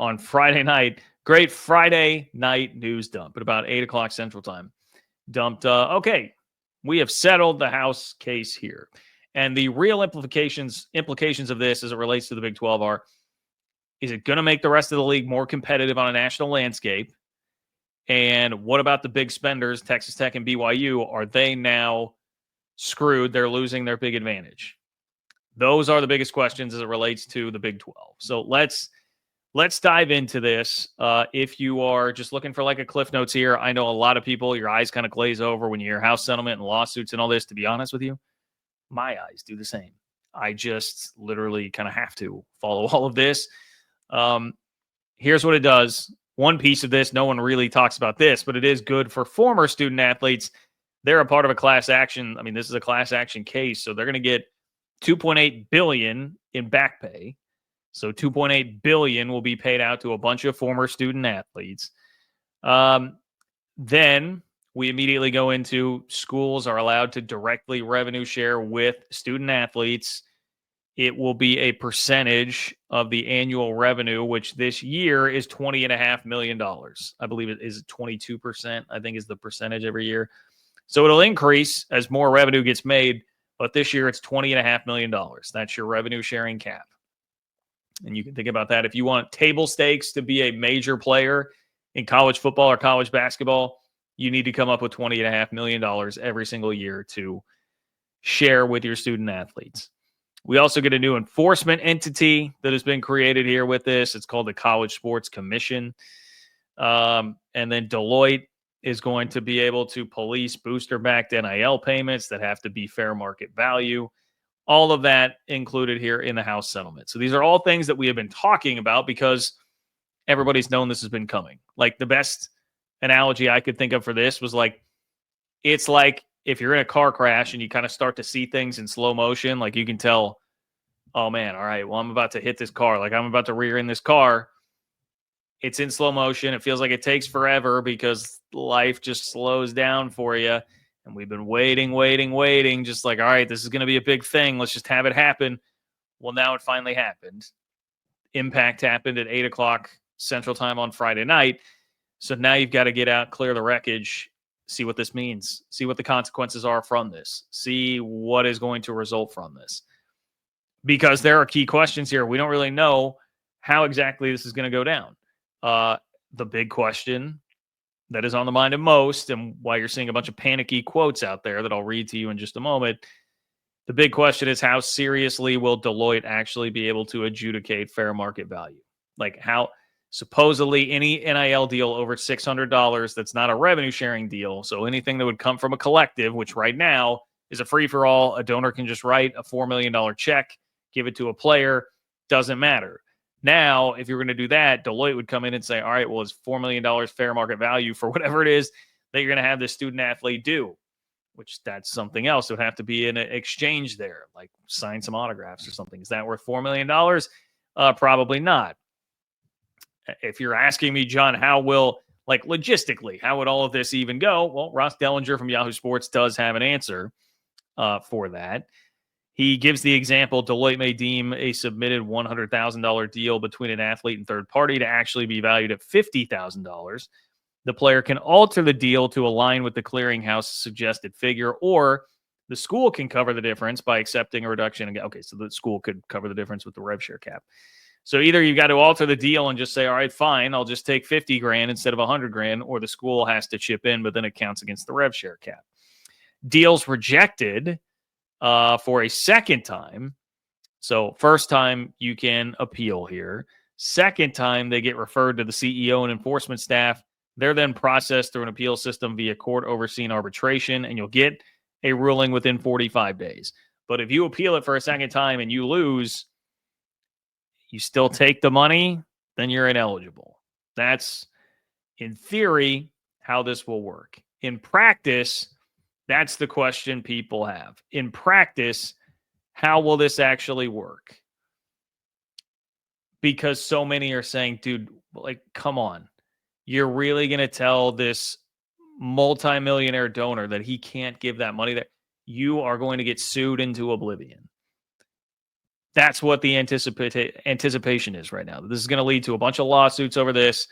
on Friday night. Great Friday night news dump at about 8 o'clock Central Time. Dumped, okay, we have settled the House case here. And the real implications of this as it relates to the Big 12 are, is it going to make the rest of the league more competitive on a national landscape? And what about the big spenders, Texas Tech and BYU? Are they now screwed? They're losing their big advantage. Those are the biggest questions as it relates to the Big 12. So let's dive into this. If you are just looking for like a Cliff Notes here, I know a lot of people, your eyes kind of glaze over when you hear house settlement and lawsuits and all this. To be honest with you, my eyes do the same. I just literally kind of have to follow all of this. Here's what it does. One piece of this, no one really talks about this, but it is good for former student athletes. They're a part of a class action. I mean, this is a class action case, so they're going to get $2.8 billion in back pay. So $2.8 billion will be paid out to a bunch of former student athletes. Then we immediately go into schools are allowed to directly revenue share with student athletes. It will be a percentage of the annual revenue, which this year is $20.5 million. I believe it is 22%, I think is the percentage every year. So it'll increase as more revenue gets made, but this year it's $20.5 million. That's your revenue sharing cap. And you can think about that. If you want table stakes to be a major player in college football or college basketball, you need to come up with $20.5 million every single year to share with your student athletes. We also get a new enforcement entity that has been created here with this. It's called the College Sports Commission. And then Deloitte is going to be able to police booster-backed NIL payments that have to be fair market value. All of that included here in the House settlement. So these are all things that we have been talking about because everybody's known this has been coming. Like the best analogy I could think of for this was like, it's like if you're in a car crash and you kind of start to see things in slow motion, like you can tell, oh man, all right, well, I'm about to hit this car. Like I'm about to rear in this car. It's in slow motion. It feels like it takes forever because life just slows down for you. And we've been waiting, just like, all right, this is going to be a big thing. Let's just have it happen. Well, now it finally happened. Impact happened at 8 o'clock Central Time on Friday night. So now you've got to get out, clear the wreckage, see what this means, see what the consequences are from this, see what is going to result from this. Because there are key questions here. We don't really know how exactly this is going to go down. The big question that is on the mind of most, and why you're seeing a bunch of panicky quotes out there that I'll read to you in just a moment. The big question is, how seriously will Deloitte actually be able to adjudicate fair market value? Like how supposedly any NIL deal over $600 that's not a revenue sharing deal. So anything that would come from a collective, which right now is a free for all, a donor can just write a $4 million check, give it to a player, doesn't matter. Now, if you're going to do that, Deloitte would come in and say, all right, well, it's $4 million fair market value for whatever it is that you're going to have this student athlete do, which that's something else. It would have to be an exchange there, like sign some autographs or something. Is that worth $4 million? Probably not. If you're asking me, John, how will, like logistically, how would all of this even go? Well, Ross Dellinger from Yahoo Sports does have an answer for that. He gives the example, Deloitte may deem a submitted $100,000 deal between an athlete and third party to actually be valued at $50,000. The player can alter the deal to align with the clearinghouse's suggested figure, or the school can cover the difference by accepting a reduction. Okay, so the school could cover the difference with the rev share cap. So either you've got to alter the deal and just say, all right, fine, I'll just take 50 grand instead of 100 grand, or the school has to chip in, but then it counts against the rev share cap. Deals rejected for a second time. So first time you can appeal here. Second time they get referred to the CEO and enforcement staff. They're then processed through an appeal system via court overseen arbitration, and you'll get a ruling within 45 days. But if you appeal it for a second time and you lose, you still take the money, then you're ineligible. That's, in theory, how this will work. In practice, that's the question people have. In practice, how will this actually work? Because so many are saying, dude, like, come on. You're really going to tell this multimillionaire donor that he can't give that money? That you are going to get sued into oblivion. That's what the anticipation is right now. This is going to lead to a bunch of lawsuits over this,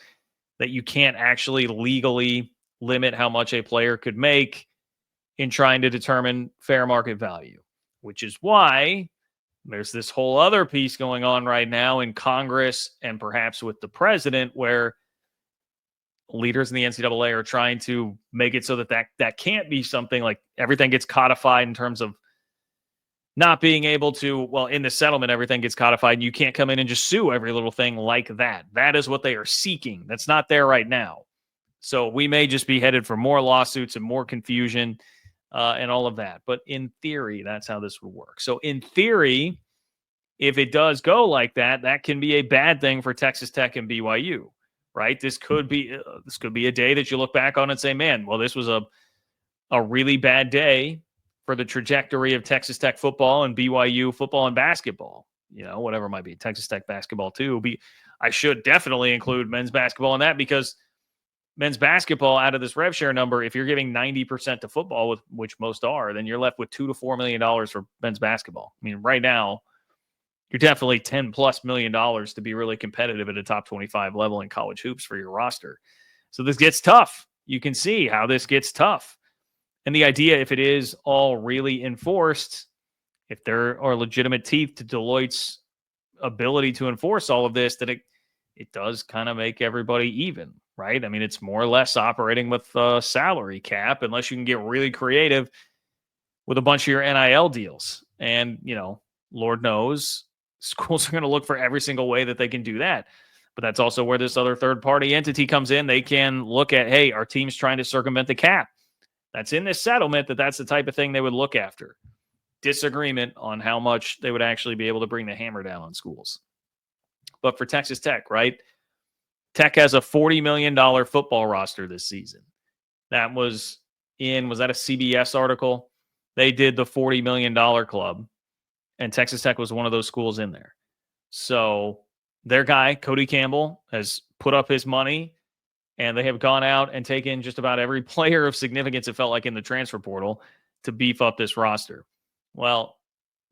that you can't actually legally limit how much a player could make in trying to determine fair market value, which is why there's this whole other piece going on right now in Congress and perhaps with the president, where leaders in the NCAA are trying to make it so that can't be something, like everything gets codified in terms of not being able to, well, in the settlement, everything gets codified and you can't come in and just sue every little thing like that. That is what they are seeking. That's not there right now. So we may just be headed for more lawsuits and more confusion and all of that. But in theory, that's how this would work. So in theory, if it does go like that, that can be a bad thing for Texas Tech and BYU, right? This could be a day that you look back on and say, man, well, this was a really bad day for the trajectory of Texas Tech football and BYU football and basketball, whatever it might be. Texas Tech basketball too. I should definitely include men's basketball in that, because men's basketball, out of this rev share number, if you're giving 90% to football, with which most are, then you're left with $2 to $4 million for men's basketball. I mean, right now, you're definitely $10+ million to be really competitive at a top 25 level in college hoops for your roster. So this gets tough. You can see how this gets tough. And the idea, if it is all really enforced, if there are legitimate teeth to Deloitte's ability to enforce all of this, that it does kind of make everybody even, right? I mean, it's more or less operating with a salary cap, unless you can get really creative with a bunch of your NIL deals. And, Lord knows, schools are going to look for every single way that they can do that. But that's also where this other third-party entity comes in. They can look at, hey, our team's trying to circumvent the cap. That's in this settlement, that's the type of thing they would look after. Disagreement on how much they would actually be able to bring the hammer down on schools. But for Texas Tech, right? Tech has a $40 million football roster this season. That was that a CBS article? They did the $40 million club, and Texas Tech was one of those schools in there. So their guy, Cody Campbell, has put up his money, and they have gone out and taken just about every player of significance, it felt like, in the transfer portal to beef up this roster. Well,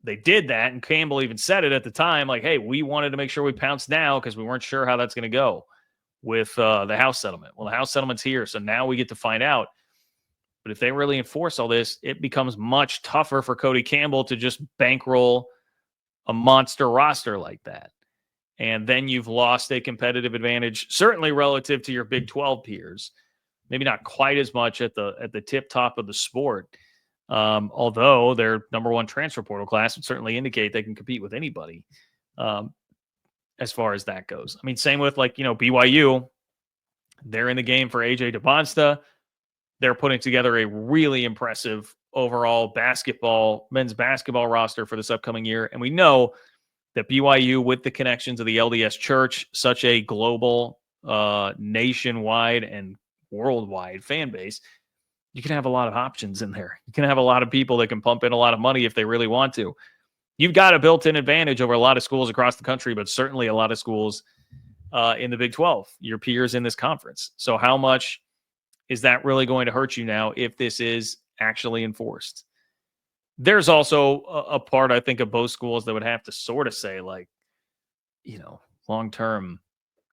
they did that, and Campbell even said it at the time, like, hey, we wanted to make sure we pounced now because we weren't sure how that's going to go with the House settlement. Well, the House settlement's here, so now we get to find out. But if they really enforce all this, it becomes much tougher for Cody Campbell to just bankroll a monster roster like that. And then you've lost a competitive advantage, certainly relative to your Big 12 peers. Maybe not quite as much at the tip top of the sport. Although their number one transfer portal class would certainly indicate they can compete with anybody as far as that goes. I mean, same with BYU. They're in the game for AJ DeBonsta. They're putting together a really impressive overall men's basketball roster for this upcoming year. And we know that BYU, with the connections of the LDS Church, such a global, nationwide and worldwide fan base, you can have a lot of options in there. You can have a lot of people that can pump in a lot of money if they really want to. You've got a built-in advantage over a lot of schools across the country, but certainly a lot of schools in the Big 12, your peers in this conference. So how much is that really going to hurt you now if this is actually enforced? There's also a part, I think, of both schools that would have to sort of say, like, long term,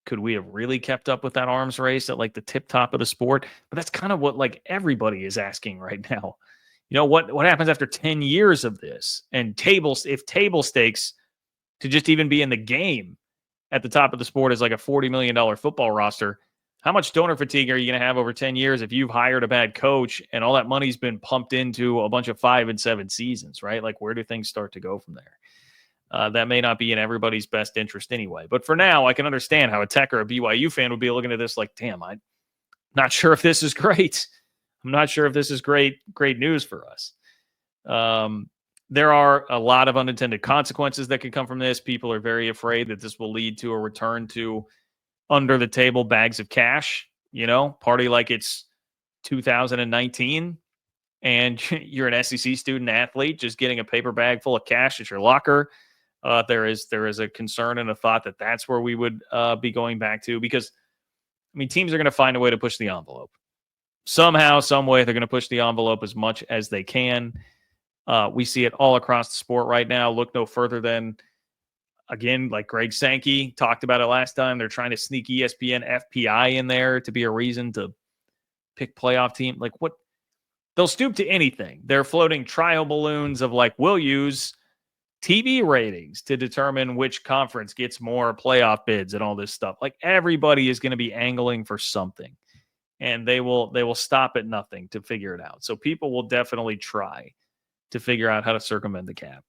could we have really kept up with that arms race at like the tip top of the sport? But that's kind of what like everybody is asking right now. What happens after 10 years of this? And if table stakes to just even be in the game at the top of the sport is like a $40 million football roster, how much donor fatigue are you going to have over 10 years if you've hired a bad coach and all that money's been pumped into a bunch of 5 and 7 seasons, right? Like, where do things start to go from there? That may not be in everybody's best interest anyway. But for now, I can understand how a Tech or a BYU fan would be looking at this like, damn, I'm not sure if this is great. I'm not sure if this is great news for us. There are a lot of unintended consequences that could come from this. People are very afraid that this will lead to a return to under the table bags of cash, party like it's 2019 and you're an SEC student athlete just getting a paper bag full of cash at your locker. There is a concern and a thought that that's where we would be going back to, because teams are going to find a way to push the envelope somehow, some way. They're going to push the envelope as much as they can. We see it all across the sport right now. Look no further than Again, like Greg Sankey talked about it last time, they're trying to sneak ESPN FPI in there to be a reason to pick playoff team. Like what? They'll stoop to anything. They're floating trial balloons of like, we'll use TV ratings to determine which conference gets more playoff bids and all this stuff. Like everybody is going to be angling for something, and they will stop at nothing to figure it out. So people will definitely try to figure out how to circumvent the cap.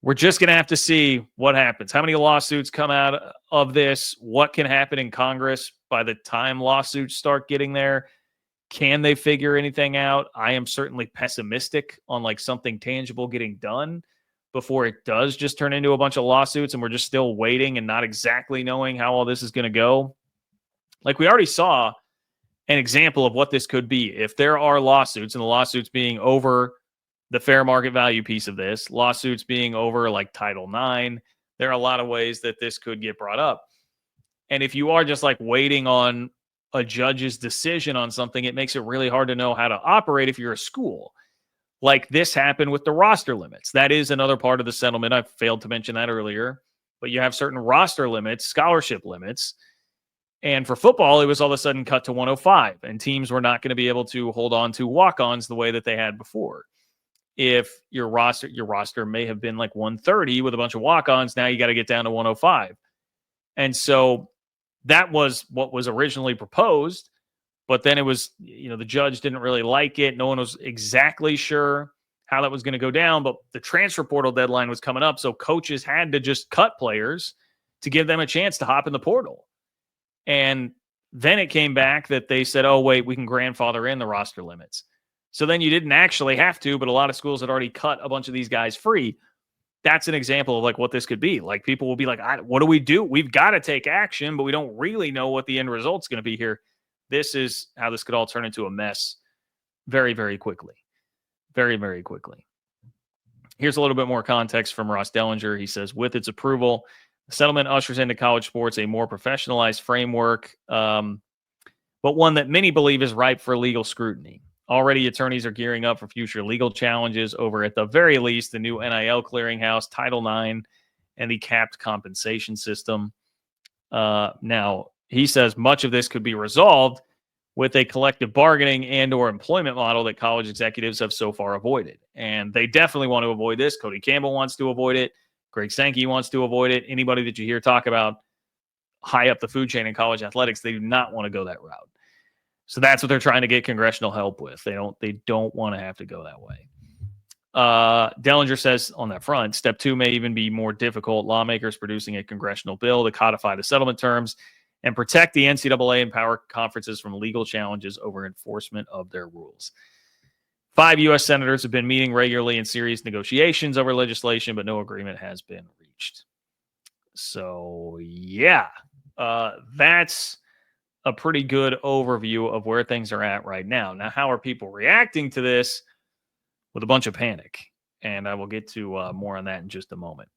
We're just going to have to see what happens. How many lawsuits come out of this? What can happen in Congress by the time lawsuits start getting there? Can they figure anything out? I am certainly pessimistic on like something tangible getting done before it does just turn into a bunch of lawsuits and we're just still waiting and not exactly knowing how all this is going to go. Like we already saw an example of what this could be. If there are lawsuits, and the lawsuits being over the fair market value piece of this, lawsuits being over like Title IX, there are a lot of ways that this could get brought up. And if you are just like waiting on a judge's decision on something, it makes it really hard to know how to operate if you're a school. Like this happened with the roster limits. That is another part of the settlement. I failed to mention that earlier. But you have certain roster limits, scholarship limits. And for football, it was all of a sudden cut to 105. And teams were not going to be able to hold on to walk-ons the way that they had before. If your roster may have been like 130 with a bunch of walk-ons, now you got to get down to 105. And so that was what was originally proposed. But then it was, the judge didn't really like it. No one was exactly sure how that was going to go down. But the transfer portal deadline was coming up. So coaches had to just cut players to give them a chance to hop in the portal. And then it came back that they said, oh, wait, we can grandfather in the roster limits. So then you didn't actually have to, but a lot of schools had already cut a bunch of these guys free. That's an example of like what this could be. Like people will be like, what do we do? We've got to take action, but we don't really know what the end result's going to be here. This is how this could all turn into a mess very, very quickly. Very, very quickly. Here's a little bit more context from Ross Dellinger. He says, with its approval, the settlement ushers into college sports a more professionalized framework, but one that many believe is ripe for legal scrutiny. Already, attorneys are gearing up for future legal challenges over, at the very least, the new NIL clearinghouse, Title IX, and the capped compensation system. Now, he says much of this could be resolved with a collective bargaining and or employment model that college executives have so far avoided. And they definitely want to avoid this. Cody Campbell wants to avoid it. Greg Sankey wants to avoid it. Anybody that you hear talk about high up the food chain in college athletics, they do not want to go that route. So that's what they're trying to get congressional help with. They don't want to have to go that way. Dellinger says on that front, step 2 may even be more difficult. Lawmakers producing a congressional bill to codify the settlement terms and protect the NCAA and power conferences from legal challenges over enforcement of their rules. 5 U.S. senators have been meeting regularly in serious negotiations over legislation, but no agreement has been reached. So, yeah, that's a pretty good overview of where things are at right now. Now, how are people reacting to this? With a bunch of panic. And I will get to more on that in just a moment.